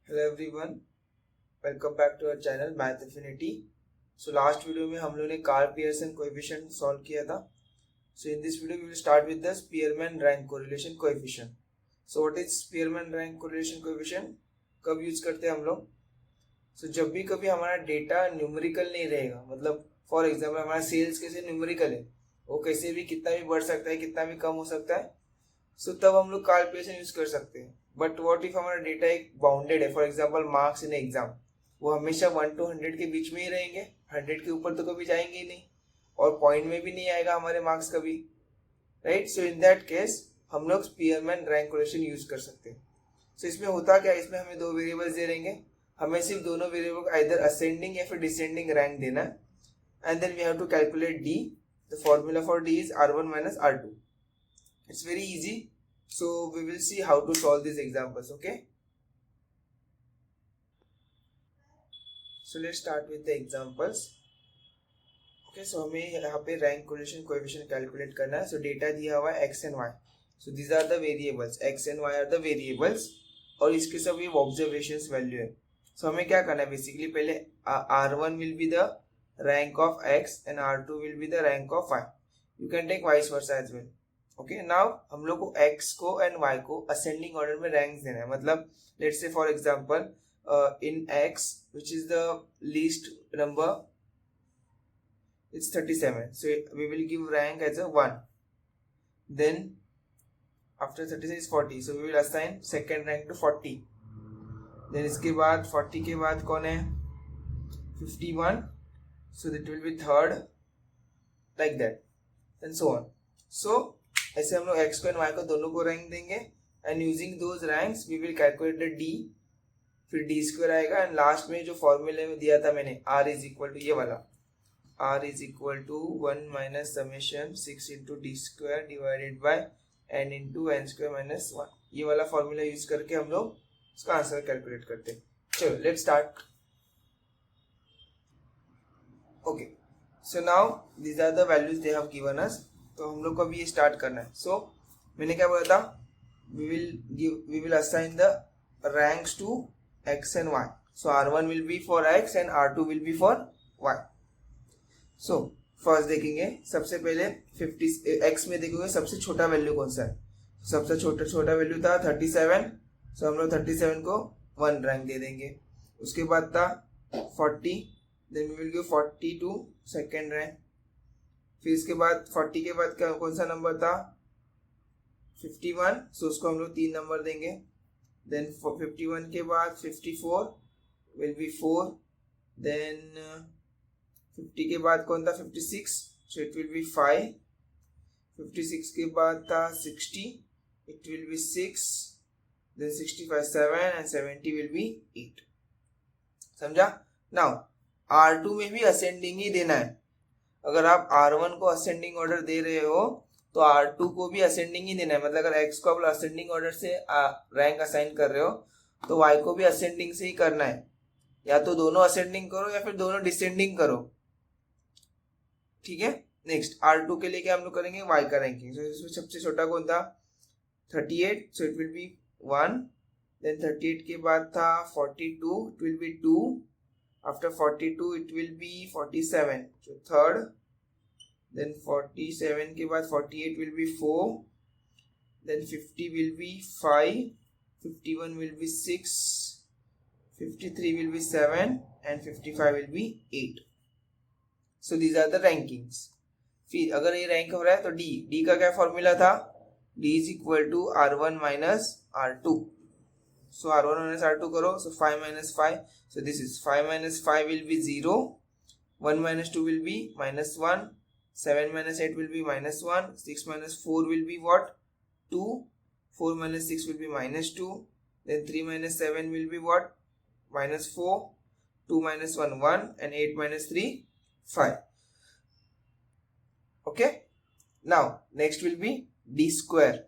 Hello everyone, welcome back to our channel Math Affinity. So last video में हम लोगों ने कार्ल पियर्सन कोएफिशिएंट सॉल्व किया था। So in this video we will start with the Spearman rank correlation coefficient. So what is Spearman rank correlation coefficient, कब use करते हैं हम लोग? सो जब भी कभी हमारा डेटा न्यूमेरिकल नहीं रहेगा, मतलब फॉर एग्जाम्पल हमारा सेल्स कैसे न्यूमेरिकल है, वो कैसे भी कितना भी बढ़ सकता है, कितना भी कम हो सकता है। सो तब हम लोग कार्ल पियर्सन यूज कर सकते हैं। बट व्हाट इफ हमारा डेटा एक बाउंडेड है, for example marks in exam, वो हमेशा 1 to 100 के बीच में ही रहेंगे, 100 के ऊपर तो कभी जाएंगे ही नहीं, और पॉइंट में भी नहीं आएगा हमारे मार्क्स कभी, right? So in that case हम लोग स्पीयरमैन रैंक कोरिलेशन यूज कर सकते हैं। सो इसमें होता क्या है, इसमें हमें दो वेरिएबल्स दे देंगे, हमें सिर्फ दोनों वेरिएबल को आइदर असेंडिंग या फिर डिसेंडिंग रैंक देना है, and then we have to calculate D. The formula for D is R1 minus R2. It's very easy. So we will see how to solve these examples, okay? So let's start with the examples. Okay, so हमें यहाँ पे rank correlation coefficient calculate करना है। So data दिया हुआ है x and y. So these are the variables. x and y are the variables. और इसके सब ये ऑब्जर्वेशंस वैल्यू है। So हमें क्या करना है, बेसिकली पहले R1 will be the rank of x and R2 will be the rank of y. You can take vice versa as well. Okay, now हम लोग को x को एंड y को असेंडिंग ऑर्डर में रैंक देना है। मतलब let's say for example in x which is the least number it's 37, so we will give rank as a 1. Then after 36 is 40, so we will assign second rank to 40. देन इसके बाद 40 के बाद कौन है, 51, so that will be third, like that and so on. So ऐसे हम लोग x को एंड y को दोनों को रैंक देंगे, and using those ranks we will calculate the d, फिर d स्क्वायर आएगा, एंड लास्ट में जो फॉर्मूले में दिया था मैंने r इज इक्वल टू ये वाला, r is equal to 1 minus summation 6 into D square divided by n into N square minus 1. ये वाला फॉर्मूला यूज करके हम लोग उसका आंसर कैलकुलेट करते हैं. चलो let's start. Okay, so now these are the values they have given us. तो हम लोग को अभी ये स्टार्ट करना है. सो मैंने क्या बोला था, we will assign the ranks to x and y. So R1 will be for x and R2 will be for y. So first देखेंगे, सबसे पहले 50 x में देखोगे सबसे छोटा वैल्यू कौन सा है. सबसे छोटा वैल्यू था 37. सो हम लोग 37 को 1 रैंक दे देंगे. उसके बाद था 40, then we will give 40 to second rank. फिर इसके बाद 40 के बाद क्या कौन सा नंबर था, 51, सो उसको हम लोग 3 नंबर देंगे. देन 51 के बाद 54 विल बी 4. देन 50 के बाद कौन था 56, सो इट विल बी 5. 56 के बाद था 60, it will be 6. Then 65 7 and 70 will be 8. समझा? नाउ R2 में भी असेंडिंग ही देना है. अगर आप R1 को असेंडिंग ऑर्डर दे रहे हो तो R2 को भी असेंडिंग ही देना है. मतलब अगर x को आप असेंडिंग ऑर्डर से रैंक असाइन कर रहे हो तो y को भी असेंडिंग से ही करना है. या तो दोनों असेंडिंग करो या फिर दोनों डिसेंडिंग करो. ठीक है. नेक्स्ट R2 के लिए क्या हम लोग करेंगे, y का रैंकिंग. so, इसमें सबसे छोटा कौन था 38, सो इट विल बी 1. देन 38 के बाद था 42, it will be 2. After 42 it will be 47, so third. Then 47 के बाद 48 will be 4. Then 50 will be 5. 51 will be 6. 53 will be 7 and 55 will be 8. So these are the rankings. फिर अगर ये rank हो रहा है तो D का क्या फॉर्मूला था, D is equal to R1 minus R2. So R1 minus R2 करो, so 5 minus 5, so this is 5 minus 5 will be 0, 1 minus 2 will be minus 1, 7 minus 8 will be minus 1, 6 minus 4 will be what, 2, 4 minus 6 will be minus 2, then 3 minus 7 will be what, minus 4, 2 minus 1 1, and 8 minus 3 5. Okay, now next will be D square.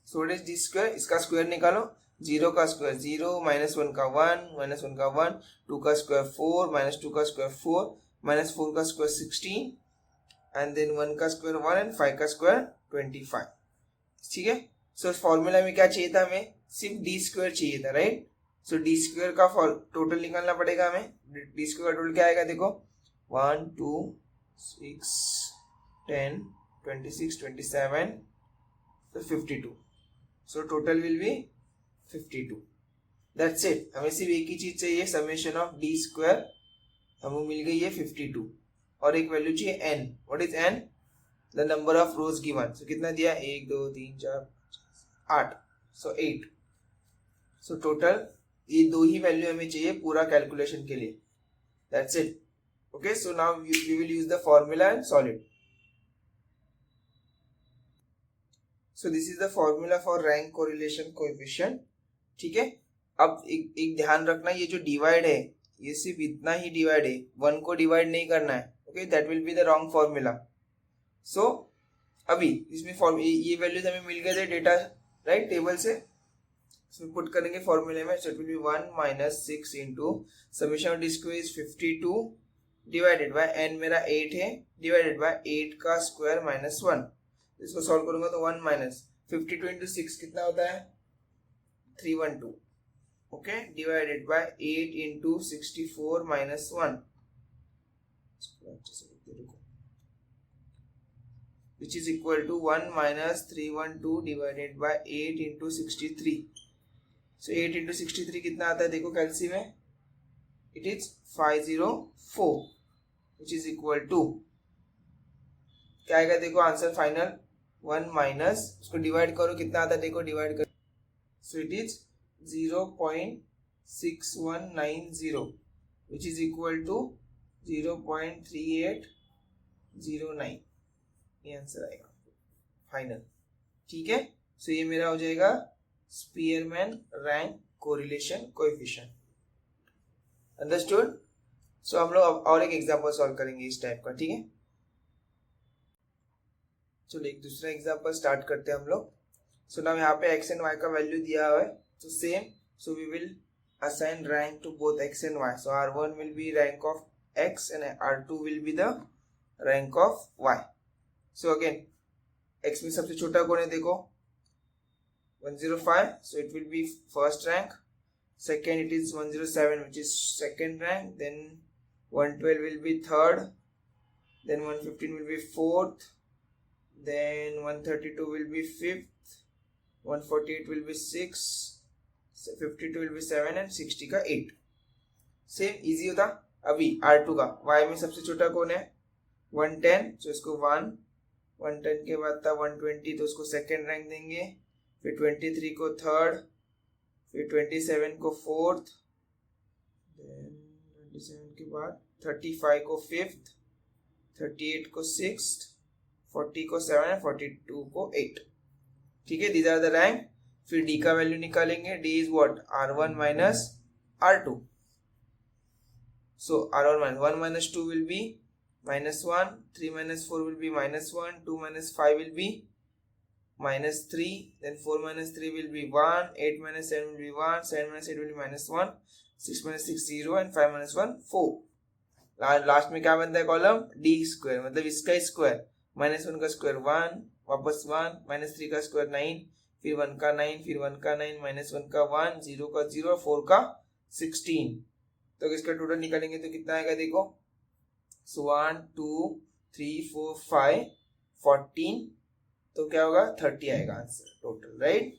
So what is D square, इसका square निकालो. 0 का square 0, -1 का 1, -1 का 1, 2 का square 4, -2 का square 4, -4 का square 16, and then 1 का square 1 and 5 का स्क्वायर 25. ठीक है. सो फॉर्मूला में क्या चाहिए था, हमें सिर्फ डी स्क्वायर चाहिए था, राइट। सो डी स्क्वायर का टोटल निकालना पड़ेगा हमें। डी स्क्वायर का टोटल क्या आएगा, देखो 1 2 6 10 26 27 52। So total will be 52। That's it. हमें सिर्फ एक ही चीज चाहिए, समेशन ऑफ डी स्क्वायर हमें मिल गई है 52, और एक वैल्यू चाहिए n। What is n? The number of rows given. So कितना दिया, 1 2 3 4 8, सो 8। सो टोटल ये दो ही वैल्यू हमें चाहिए पूरा कैलकुलेशन के लिए। That's it. Okay, so now we will use the formula and solve it. So this is the formula for rank correlation coefficient. ठीक है, अब एक ध्यान रखना, ये जो डिवाइड है ये सिर्फ इतना ही डिवाइड है, 1 को डिवाइड नहीं करना है। Okay, that will be the wrong formula. So अभी इसमें ये वैल्यूज हमें मिल गए थे डेटा, राइट, टेबल से। इसमें पुट करेंगे फॉर्मूले में। सो it will be 1 minus 6 into summation of D square is 52 divided by n मेरा 8 है, डिवाइडेड बाय 8 का स्क्वायर माइनस 1। इसको सॉल्व करूंगा तो 1 माइनस 52 इंटू 6 कितना होता है, 312। Okay, divided by 8 into 64 minus 1, which is equal to 1 minus 312 divided by 8 into 63. So 8 into 63 कितना आता है, देखो कैलसी में, it is 504, which is equal to क्या आएगा, देखो आंसर फाइनल 1 माइनस, उसको डिवाइड करो कितना आता है, देखो डिवाइड करो। So it is 0.6190, which is equal to 0.3809। ये आंसर आएगा फाइनल। ठीक है, सो ये मेरा हो जाएगा Spearman rank correlation coefficient. Understood. So हम लोग और एक एग्जांपल सॉल्व करेंगे इस टाइप का। ठीक है, चलो एक दूसरा एग्जांपल स्टार्ट करते हैं हम लोग। सो नाउ यहाँ पे x एंड y का वैल्यू दिया हुआ है, तो same, so we will assign rank to both x and y. So r1 will be rank of x and r2 will be the rank of y. So again, x में सबसे छोटा कौन है, देखो 105, so it will be first rank. Second it is 107, which is second rank. Then 112 will be third. Then 115 will be fourth. Then 132 will be fifth. 148 will be sixth. 52 will be 7 and 60 का 8। Same easy होता। अभी R2 का y में सबसे छोटा कौन है, 110, तो इसको 1, 110 के बाद था 120, तो उसको सेकेंड रैंक देंगे। फिर 23 को थर्ड, फिर 27 को फोर्थ, देन 27 के बाद 35 को फिफ्थ, 38 को सिक्स्थ, 40 को 7, 42 को 8। ठीक है, दीज आर द रैंक। फिर d का वैल्यू निकालेंगे। d is what, r1 minus r2। So r1 minus 1 minus 2 will be -1, 3 minus 4 will be -1, 2 minus 5 will be -3, then 4 minus 3 will be 1, 8 minus 7 will be 1, 7 minus 8 will be -1, 6 minus 6 0 and 5 minus 1 4। Last में क्या बनता है column, d square, मतलब इसका square, -1 का square 1, वापस 1, -3 का square 9, फिर 1 का 9, फिर 1 का 9, -1 का 1, 0 का 0, 4 का 16। तो इसका टोटल निकालेंगे तो कितना आएगा, देखो, सो 1 2 3 4 5 14, तो क्या होगा, 30 आएगा आंसर टोटल, राइट।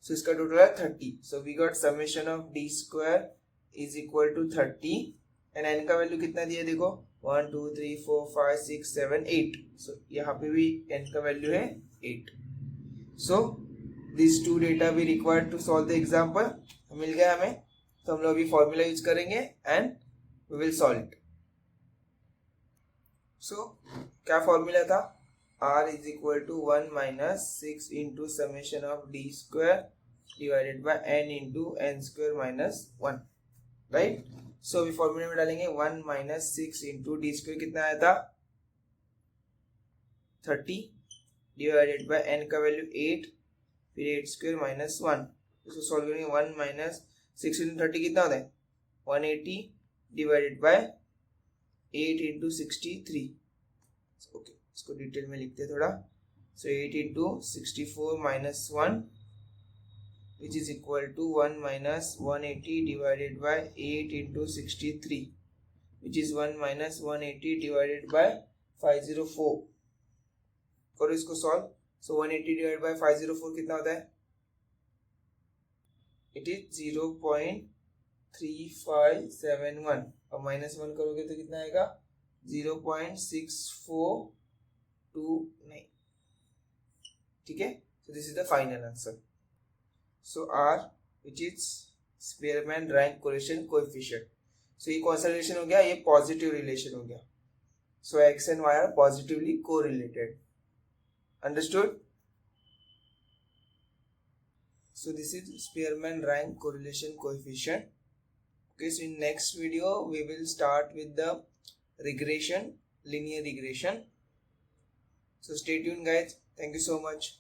सो इसका टोटल है 30। So we got summation of D square is equal to 30 and N का वैल्यू कितना दिया, देखो 1 2 3 4 5 6 7 8। सो यहाँ पे भी एन का वैल्यू है 8। So this two data we required to solve the example मिल गया हमें, तो हम लोग अभी फॉर्मूला यूज करेंगे and we will solve it. So क्या फॉर्मूला था, r is equal to 1 minus 6 into summation of D square divided by n into N square minus 1, right. So अभी फॉर्मूले में डालेंगे 1 माइनस 6 इंटू डी स्क्वायर कितना आया था 30, डिवाइडेड बाय n का वैल्यू 8, फिर 8 स्क्वायर माइनस 1। इसको सॉल्व करेंगे, 1 माइनस 6 इंटू 30 कितना होता है 180, डिवाइडेड बाय 8 इंटू 63। ओके, इसको डिटेल में लिखते हैं थोड़ा। So 8 into 64 minus 1, which is equal to 1 minus 180 divided by 8 into 63, which is 1 minus 180 divided by 504. करो इसको सॉल्व. So 180 divided by 504 कितना होता है? It is 0.3571. और माइनस 1 करोगे तो कितना आएगा? 0.6429. ठीक है. So this is the final answer. So R, which is Spearman rank correlation coefficient. So ये कौन सा रिलेशन हो गया? ये पॉजिटिव रिलेशन हो गया. So X and Y are positively correlated. Understood? So this is Spearman rank correlation coefficient. Okay, so in next video we will start with the regression, linear regression. So stay tuned guys. Thank you so much.